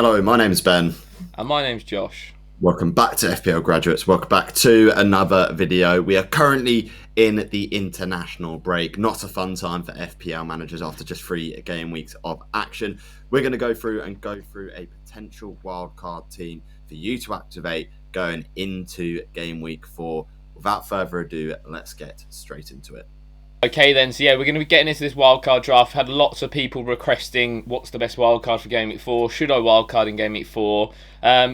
Hello, my name's Ben. And my name's Josh. Welcome back to FPL Graduates. Welcome back to another video. We are currently in the international break. Not a fun time for FPL managers after just 3 game weeks of action. We're going to go through a potential wildcard team for you to activate going into game week 4. Without further ado, let's get straight into it. Okay then, so yeah, we're going to be getting into this wildcard draft. Had lots of people requesting what's the best wildcard for Game Week 4. Should I wildcard in Game Week 4?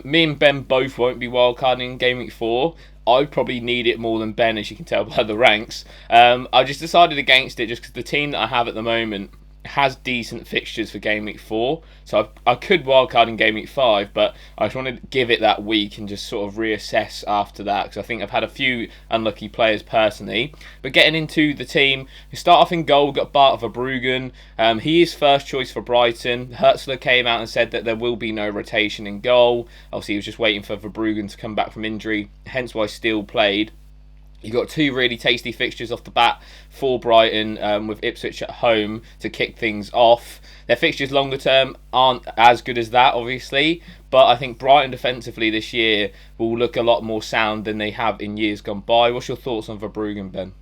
Me and Ben both won't be wildcarding in Game Week 4. I probably need it more than Ben, as you can tell by the ranks. I just decided against it just because the team that I have at the moment has decent fixtures for Game Week 4. So I could wildcard in Game Week 5, but I just want to give it that week and just sort of reassess after that, because I think I've had a few unlucky players personally. But getting into the team, we start off in goal. We've got Bart Verbruggen. He is first choice for Brighton. Hertzler came out and said that there will be no rotation in goal. Obviously, he was just waiting for Verbruggen to come back from injury, hence why Steele played. You've got 2 really tasty fixtures off the bat for Brighton, with Ipswich at home to kick things off. Their fixtures longer term aren't as good as that, obviously, but I think Brighton defensively this year will look a lot more sound than they have in years gone by. What's your thoughts on Verbruggen, Ben?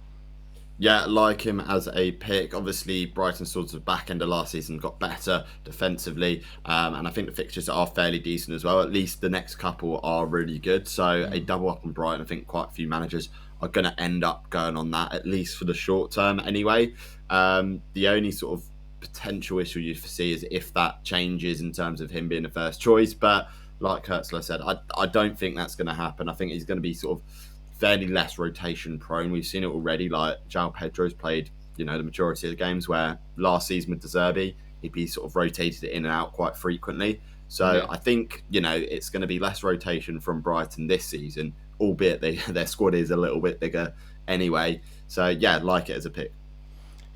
Yeah, like him as a pick. Obviously, Brighton sort of back end of last season got better defensively, and I think the fixtures are fairly decent as well. At least the next couple are really good. So a double up on Brighton, I think quite a few managers are going to end up going on that, at least for the short term anyway. The only sort of potential issue you foresee is if that changes in terms of him being the first choice. But like Hertzler said, I don't think that's going to happen. I think he's going to be sort of fairly less rotation prone. We've seen it already. Like João Pedro's played, the majority of the games, where last season with De Zerbi, he'd be sort of rotated in and out quite frequently. So yeah. I think, it's going to be less rotation from Brighton this season, albeit their squad is a little bit bigger anyway. So yeah, like it as a pick.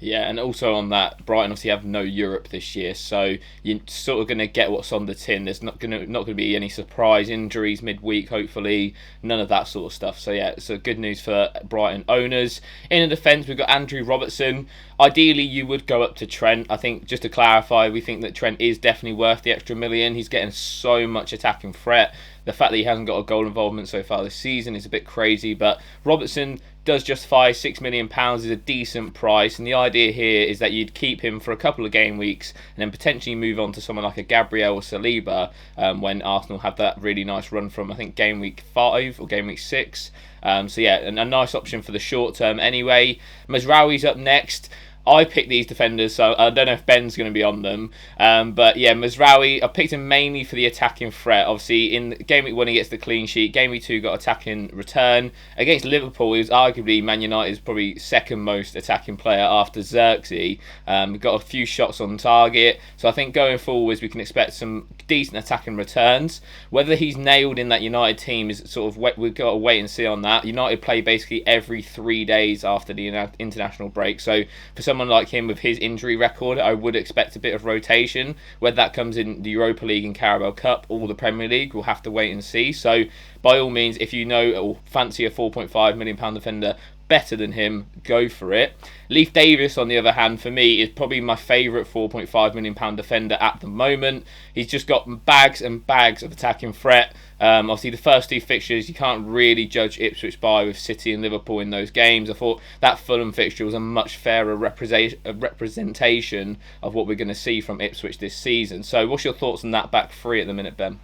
Yeah, and also on that, Brighton obviously have no Europe this year, so you're sort of going to get what's on the tin. There's not going to be any surprise injuries midweek, hopefully, none of that sort of stuff. So yeah, so good news for Brighton owners. In the defence, we've got Andrew Robertson. Ideally, you would go up to Trent. I think, just to clarify, we think that Trent is definitely worth the extra million. He's getting so much attacking threat. The fact that he hasn't got a goal involvement so far this season is a bit crazy, but Robertson does justify £6 million is a decent price, and the idea here is that you'd keep him for a couple of game weeks and then potentially move on to someone like a Gabriel or Saliba when Arsenal have that really nice run from, I think, game week 5 or game week 6. So yeah, a nice option for the short term anyway. Mazraoui's up next. I picked these defenders, so I don't know if Ben's going to be on them. But yeah, Mazraoui, I picked him mainly for the attacking threat. Obviously, in Game Week 1, he gets the clean sheet. Game Week 2 got attacking return. Against Liverpool, he was arguably Man United's probably second most attacking player after Xerxes. Got a few shots on target. So I think going forwards, we can expect some decent attacking returns. Whether he's nailed in that United team is sort of, we've got to wait and see on that. United play basically every 3 days after the international break. So for someone like him with his injury record, I would expect a bit of rotation. Whether that comes in the Europa League and Carabao Cup or the Premier League, we'll have to wait and see. So by all means, if you know or fancy a £4.5 million defender better than him, go for it. Leif Davis, on the other hand, for me, is probably my favourite £4.5 million defender at the moment. He's just got bags and bags of attacking threat. Obviously, the first 2 fixtures, you can't really judge Ipswich by with City and Liverpool in those games. I thought that Fulham fixture was a much fairer representation of what we're going to see from Ipswich this season. So what's your thoughts on that back 3 at the minute, Ben?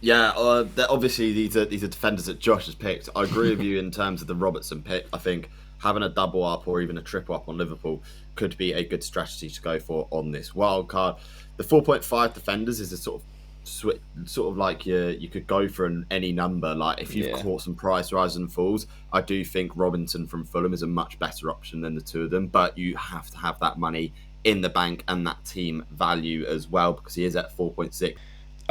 Yeah, obviously these are defenders that Josh has picked. I agree with you in terms of the Robertson pick. I think having a double up or even a triple up on Liverpool could be a good strategy to go for on this wild card. The 4.5 defenders is a sort of like you could go for any number. Like if you've caught some price rises and falls, I do think Robinson from Fulham is a much better option than the 2 of them. But you have to have that money in the bank and that team value as well, because he is at 4.6.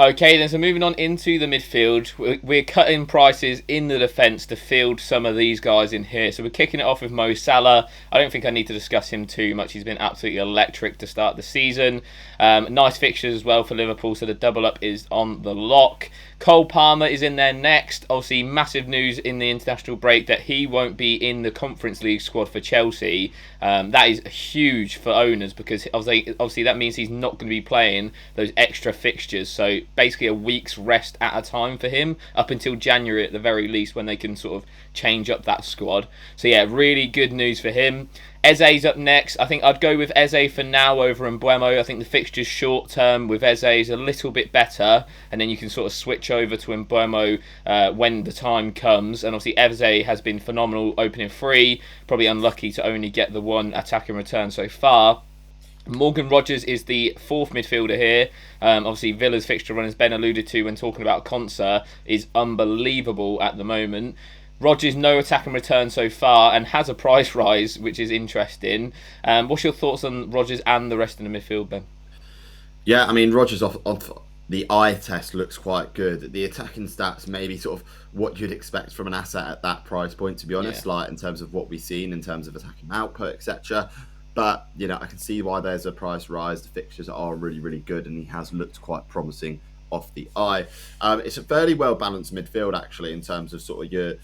Okay, then, so moving on into the midfield, we're cutting prices in the defence to field some of these guys in here. So we're kicking it off with Mo Salah. I don't think I need to discuss him too much. He's been absolutely electric to start the season. Nice fixtures as well for Liverpool, so the double up is on the lock. Cole Palmer is in there next. Obviously, massive news in the international break that he won't be in the Conference League squad for Chelsea. That is huge for owners, because obviously that means he's not going to be playing those extra fixtures. So basically a week's rest at a time for him, up until January at the very least, when they can sort of change up that squad. So yeah, really good news for him. Eze's up next. I think I'd go with Eze for now over Mbeumo. I think the fixtures short term with Eze is a little bit better, and then you can sort of switch over to Mbeumo when the time comes. And obviously Eze has been phenomenal opening free, probably unlucky to only get the one attacking return so far. Morgan Rogers is the fourth midfielder here. Obviously, Villa's fixture run, as Ben alluded to when talking about Konsa, is unbelievable at the moment. Rogers, no attacking return so far, and has a price rise, which is interesting. What's your thoughts on Rogers and the rest of the midfield, Ben? Yeah, I mean, Rogers off the eye test looks quite good. The attacking stats maybe sort of what you'd expect from an asset at that price point, to be honest, like in terms of what we've seen in terms of attacking output, etc. But, you know, I can see why there's a price rise. The fixtures are really, really good, and he has looked quite promising off the eye. It's a fairly well-balanced midfield, actually, in terms of sort of your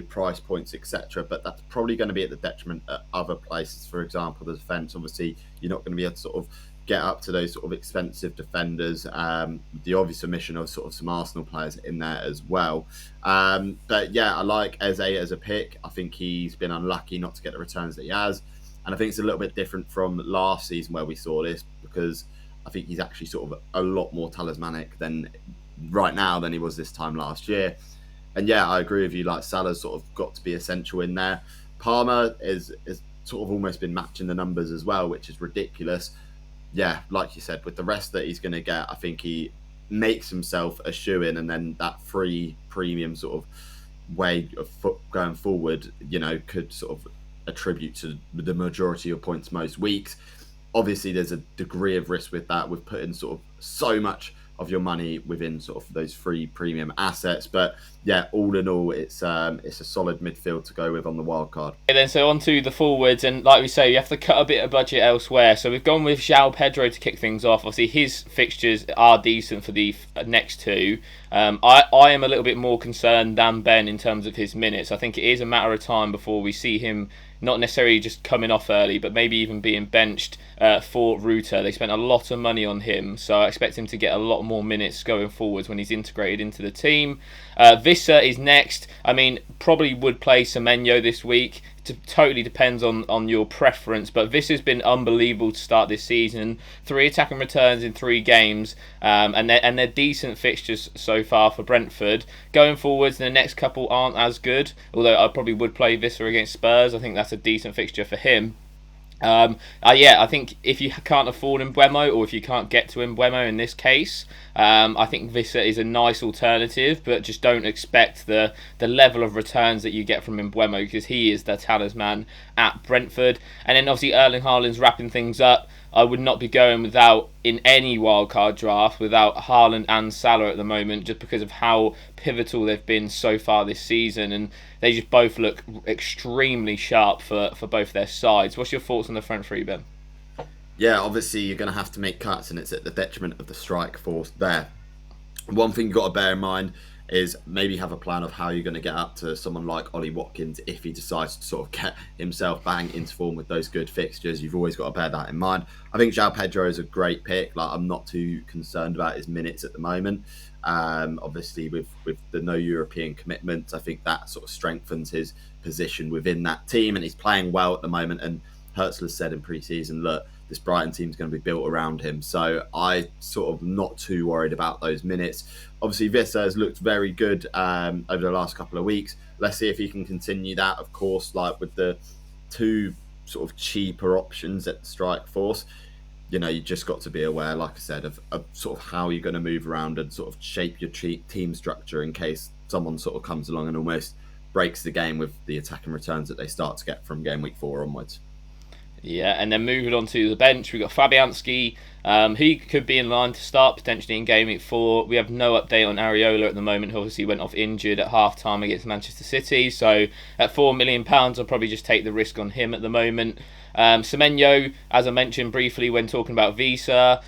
price points, etc. But that's probably going to be at the detriment of other places. For example, the defence, obviously, you're not going to be able to sort of get up to those sort of expensive defenders. The obvious omission of sort of some Arsenal players in there as well. But yeah, I like Eze as a pick. I think he's been unlucky not to get the returns that he has. And I think it's a little bit different from last season where we saw this, because I think he's actually sort of a lot more talismanic than right now than he was this time last year. And yeah, I agree with you. Like, Salah's sort of got to be essential in there. Palmer is sort of almost been matching the numbers as well, which is ridiculous. Yeah, like you said, with the rest that he's going to get, I think he makes himself a shoe-in, and then that free premium sort of way of going forward, you know, could sort of attribute to the majority of points most weeks. Obviously, there's a degree of risk with that, with putting sort of so much of your money within sort of those free premium assets. But yeah, all in all, it's a solid midfield to go with on the wild card. And then so on to the forwards, and like we say, you have to cut a bit of budget elsewhere. So we've gone with João Pedro to kick things off. Obviously, his fixtures are decent for the next two. I am a little bit more concerned than Ben in terms of his minutes. I think it is a matter of time before we see him not necessarily just coming off early, but maybe even being benched for Ruta. They spent a lot of money on him, so I expect him to get a lot more minutes going forwards when he's integrated into the team. Visser is next. I mean, probably would play Semenyo this week. It totally depends on your preference, but Visser's been unbelievable to start this season. 3 attacking returns in 3 games, and they're decent fixtures so far for Brentford. Going forwards, the next couple aren't as good, although I probably would play Visser against Spurs. I think that's a decent fixture for him. I think if you can't afford Mbeumo, or if you can't get to Mbeumo in this case, I think Visser is a nice alternative, but just don't expect the level of returns that you get from Mbeumo, because he is the talisman at Brentford. And then obviously Erling Haaland's wrapping things up. I would not be going in any wildcard draft without Haaland and Salah at the moment, just because of how pivotal they've been so far this season, and they just both look extremely sharp for both their sides. What's your thoughts on the front three, Ben? Yeah, obviously you're going to have to make cuts, and it's at the detriment of the strike force there. One thing you've got to bear in mind is maybe have a plan of how you're going to get up to someone like Ollie Watkins if he decides to sort of get himself bang into form with those good fixtures. You've always got to bear that in mind. I think João Pedro is a great pick. Like, I'm not too concerned about his minutes at the moment. Obviously, with the no European commitment, I think that sort of strengthens his position within that team, and he's playing well at the moment. And Herzl has said in pre-season, look, this Brighton team is going to be built around him. So I sort of not too worried about those minutes. Obviously, Visser has looked very good over the last couple of weeks. Let's see if he can continue that. Of course, like with the 2 sort of cheaper options at the strike force, you know, you just got to be aware, like I said, of sort of how you're going to move around and sort of shape your team structure in case someone sort of comes along and almost breaks the game with the attacking returns that they start to get from Gameweek 4 onwards. Yeah, and then moving on to the bench, we've got Fabianski. He could be in line to start potentially in Gameweek 4. We have no update on Areola at the moment. He obviously went off injured at half-time against Manchester City. So at £4 million, I'll probably just take the risk on him at the moment. Semenyo, as I mentioned briefly when talking about Visser,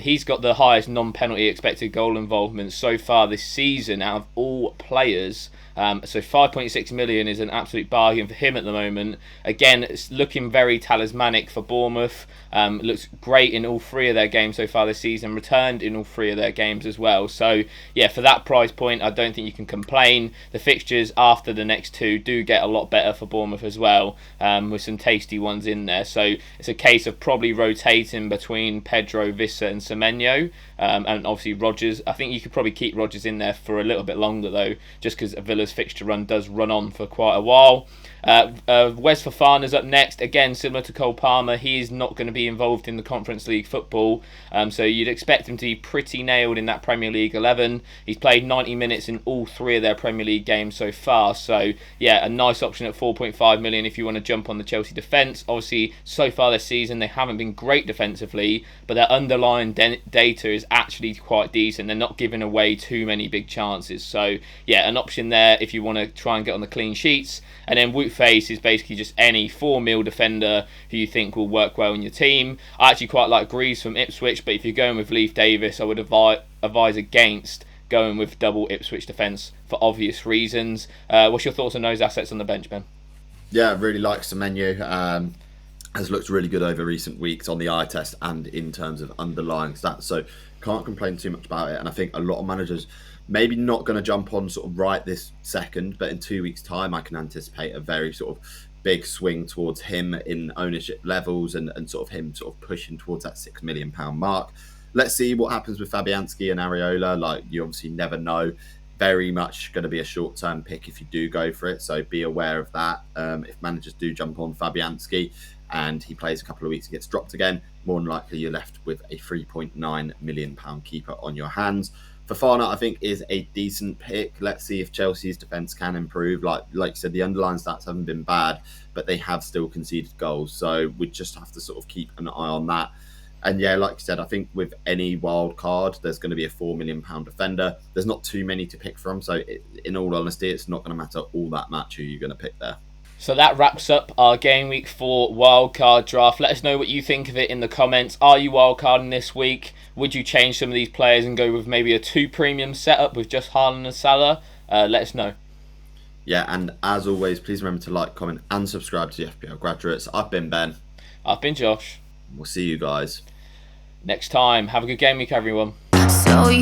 he's got the highest non-penalty expected goal involvement so far this season out of all players. So 5.6 million is an absolute bargain for him at the moment. Again, it's looking very talismanic for Bournemouth. Looks great in all 3 3 of their games so far this season, returned in all 3 of their games as well. So yeah, for that price point, I don't think you can complain. The fixtures after the next 2 do get a lot better for Bournemouth as well, with some tasty ones in there. So it's a case of probably rotating between Pedro, Vissa and Semenyo, and obviously Rodgers. I think you could probably keep Rodgers in there for a little bit longer though, just because Villa's fixture run does run on for quite a while. Wes Fofana's up next. Again, similar to Cole Palmer, he is not going to be involved in the Conference League football, so you'd expect him to be pretty nailed in that Premier League 11. He's played 90 minutes in all 3 of their Premier League games so far, so yeah, a nice option at 4.5 million if you want to jump on the Chelsea defence. Obviously, so far this season they haven't been great defensively, but their underlying data is actually quite decent. They're not giving away too many big chances, so yeah, an option there if you want to try and get on the clean sheets. And then Wout Faes is basically just any 4 mil defender who you think will work well in your team. I actually quite like Greaves from Ipswich, but if you're going with Leif Davis, I would advise against going with double Ipswich defence for obvious reasons. What's your thoughts on those assets on the bench, Ben? Yeah, I really like Semenyo. Has looked really good over recent weeks on the eye test and in terms of underlying stats, so can't complain too much about it. And I think a lot of managers maybe not going to jump on sort of right this second, but in 2 weeks' time I can anticipate a very sort of big swing towards him in ownership levels, and sort of him sort of pushing towards that £6 million mark. Let's see what happens with Fabianski and Areola. Like, you obviously never know. Very much going to be a short-term pick if you do go for it, so be aware of that. If managers do jump on Fabianski and he plays a couple of weeks and gets dropped again, more than likely you're left with a £3.9 million keeper on your hands. Fofana, I think, is a decent pick. Let's see if Chelsea's defence can improve. Like you said, the underlying stats haven't been bad, but they have still conceded goals. So we just have to sort of keep an eye on that. And yeah, like you said, I think with any wild card, there's going to be a £4 million defender. There's not too many to pick from. So in all honesty, it's not going to matter all that much who you're going to pick there. So that wraps up our Game Week 4 Wildcard Draft. Let us know what you think of it in the comments. Are you wildcarding this week? Would you change some of these players and go with maybe a 2 premium setup with just Haaland and Salah? Let us know. Yeah, and as always, please remember to like, comment and subscribe to the FPL Graduates. I've been Ben. I've been Josh. We'll see you guys next time. Have a good game week, everyone. So you